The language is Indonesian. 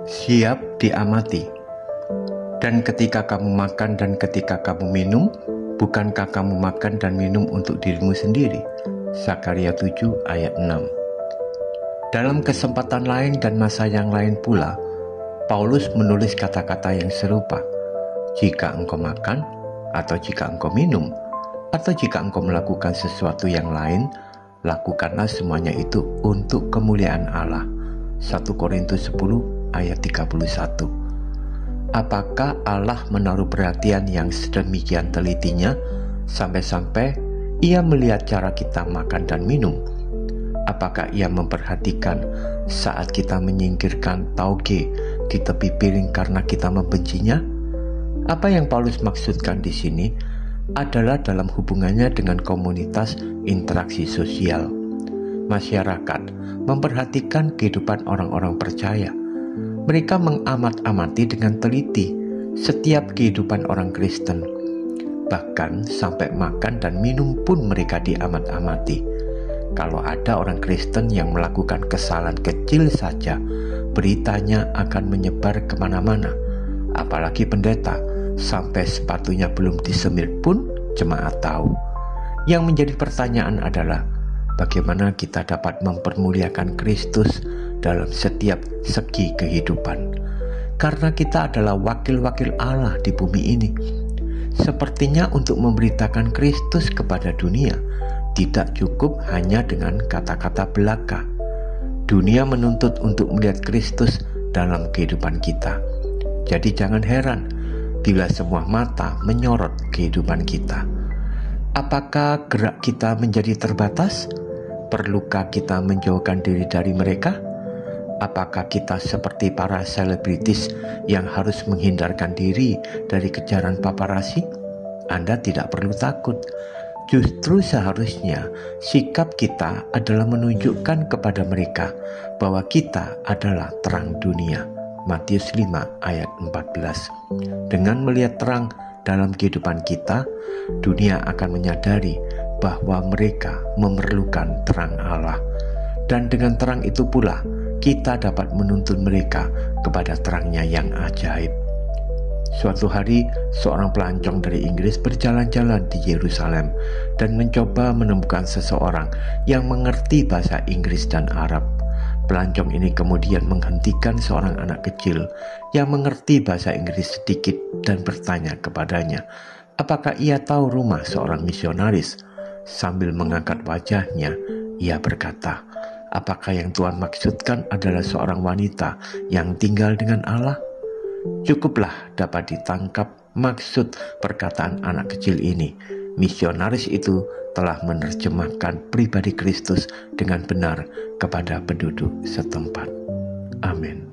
Siap diamati. Dan ketika kamu makan dan ketika kamu minum, bukankah kamu makan dan minum untuk dirimu sendiri? Zakaria 7 ayat 6. Dalam kesempatan lain dan masa yang lain pula, Paulus menulis kata-kata yang serupa. Jika engkau makan, atau jika engkau minum, atau jika engkau melakukan sesuatu yang lain, lakukanlah semuanya itu untuk kemuliaan Allah. 1 Korintus 10 ayat 31. Apakah Allah menaruh perhatian yang sedemikian telitinya sampai-sampai Ia melihat cara kita makan dan minum? Apakah Ia memperhatikan saat kita menyingkirkan tauge di tepi piring karena kita membencinya? Apa yang Paulus maksudkan di sini adalah dalam hubungannya dengan komunitas interaksi sosial. Masyarakat memperhatikan kehidupan orang-orang percaya. Mereka mengamat-amati dengan teliti setiap kehidupan orang Kristen. Bahkan sampai makan dan minum pun mereka diamat-amati. Kalau ada orang Kristen yang melakukan kesalahan kecil saja, beritanya akan menyebar kemana-mana. Apalagi pendeta, sampai sepatunya belum disemir pun jemaat tahu. Yang menjadi pertanyaan adalah, bagaimana kita dapat mempermuliakan Kristus dalam setiap segi kehidupan? Karena kita adalah wakil-wakil Allah di bumi ini. Sepertinya untuk memberitakan Kristus kepada dunia, tidak cukup hanya dengan kata-kata belaka. Dunia menuntut untuk melihat Kristus dalam kehidupan kita. Jadi jangan heran bila semua mata menyorot kehidupan kita. Apakah gerak kita menjadi terbatas? Perlukah kita menjauhkan diri dari mereka? Apakah kita seperti para selebritis yang harus menghindarkan diri dari kejaran paparazzi? Anda tidak perlu takut. Justru seharusnya sikap kita adalah menunjukkan kepada mereka bahwa kita adalah terang dunia. Matius 5 ayat 14. Dengan melihat terang dalam kehidupan kita, dunia akan menyadari bahwa mereka memerlukan terang Allah. Dan dengan terang itu pula, kita dapat menuntun mereka kepada terangnya yang ajaib. Suatu hari, seorang pelancong dari Inggris berjalan-jalan di Yerusalem dan mencoba menemukan seseorang yang mengerti bahasa Inggris dan Arab. Pelancong ini kemudian menghentikan seorang anak kecil yang mengerti bahasa Inggris sedikit dan bertanya kepadanya, apakah ia tahu rumah seorang misionaris? Sambil mengangkat wajahnya, ia berkata, apakah yang Tuhan maksudkan adalah seorang wanita yang tinggal dengan Allah? Cukuplah dapat ditangkap maksud perkataan anak kecil ini. Misionaris itu telah menerjemahkan pribadi Kristus dengan benar kepada penduduk setempat. Amin.